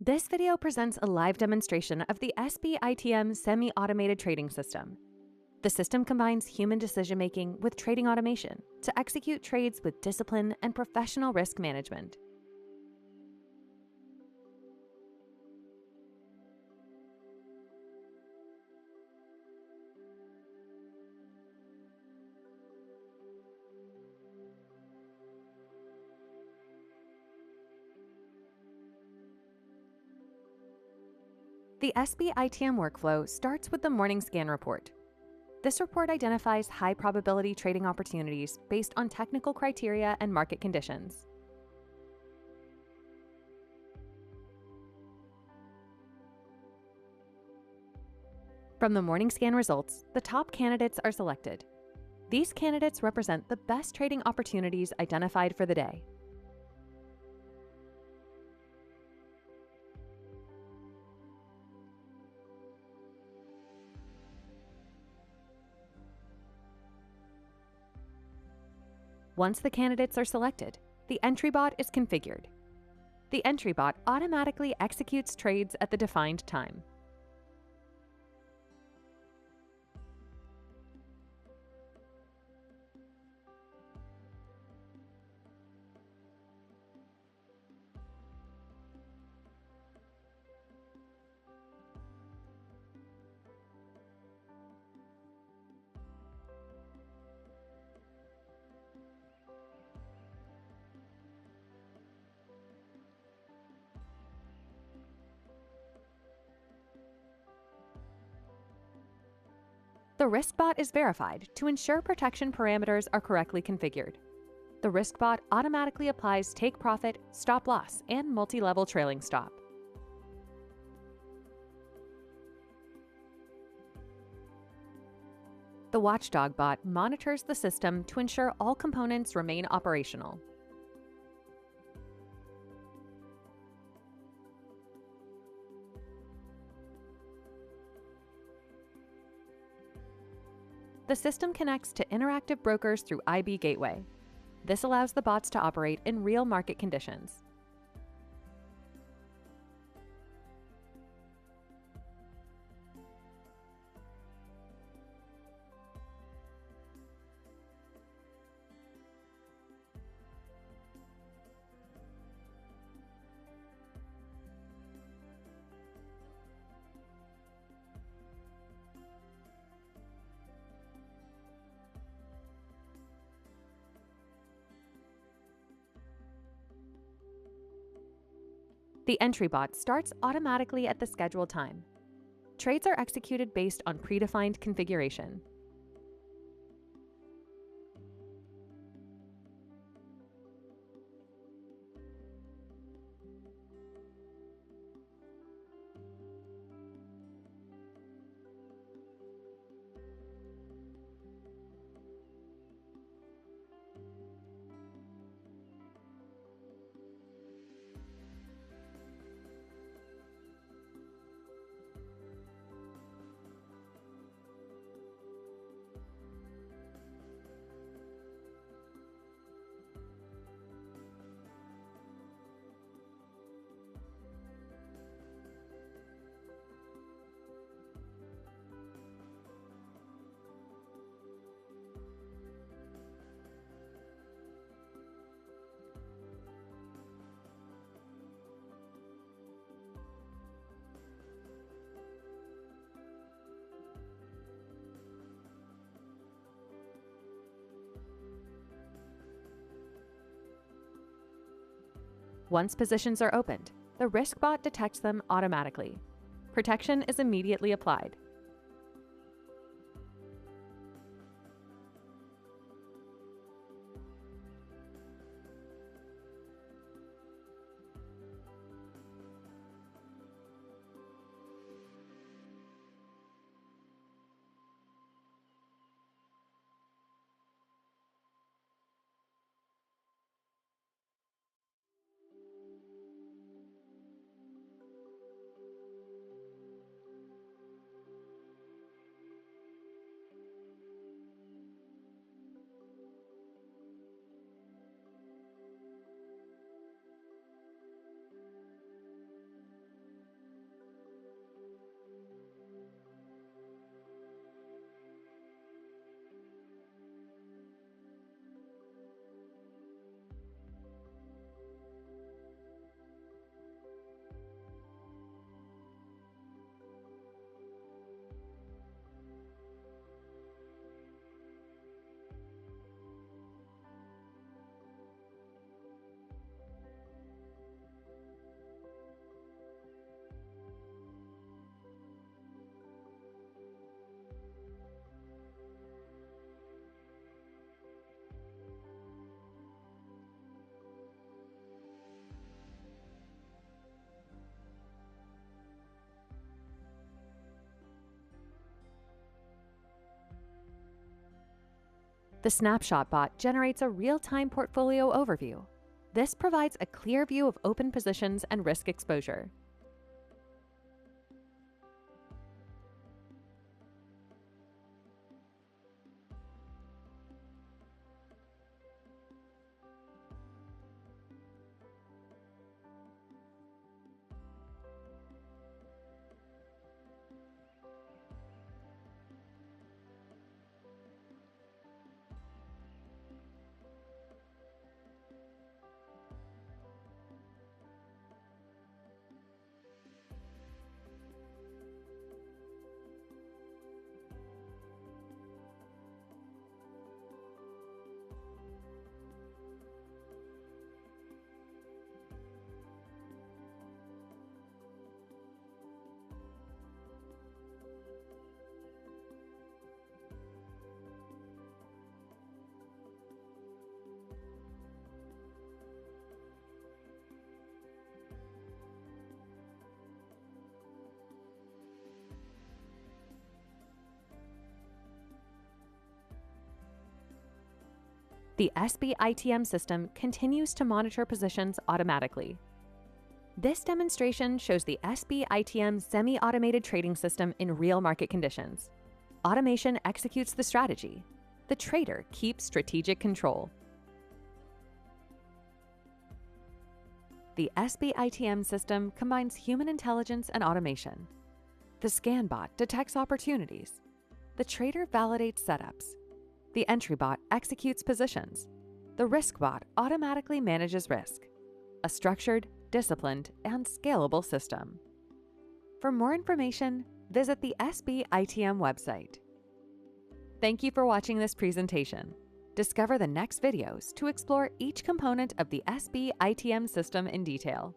This video presents a live demonstration of the SB-ITM semi-automated trading system. The system combines human decision-making with trading automation to execute trades with discipline and professional risk management. The SB-ITM workflow starts with the morning scan report. This report identifies high-probability trading opportunities based on technical criteria and market conditions. From the morning scan results, the top candidates are selected. These candidates represent the best trading opportunities identified for the day. Once the candidates are selected, the entry bot is configured. The entry bot automatically executes trades at the defined time. The risk bot is verified to ensure protection parameters are correctly configured. The risk bot automatically applies take profit, stop loss, and multi-level trailing stop. The Watchdog Bot monitors the system to ensure all components remain operational. The system connects to interactive brokers through IB Gateway. This allows the bots to operate in real market conditions. The entry bot starts automatically at the scheduled time. Trades are executed based on predefined configuration. Once positions are opened, the risk bot detects them automatically. Protection is immediately applied. The Snapshot Bot generates a real-time portfolio overview. This provides a clear view of open positions and risk exposure. The SB-ITM system continues to monitor positions automatically. This demonstration shows the SB-ITM semi-automated trading system in real market conditions. Automation executes the strategy. The trader keeps strategic control. The SB-ITM system combines human intelligence and automation. The Scan Bot detects opportunities. The trader validates setups. The Entry Bot executes positions. The Risk Bot automatically manages risk. A structured, disciplined, and scalable system. For more information, visit the SB-ITM website. Thank you for watching this presentation. Discover the next videos to explore each component of the SB-ITM system in detail.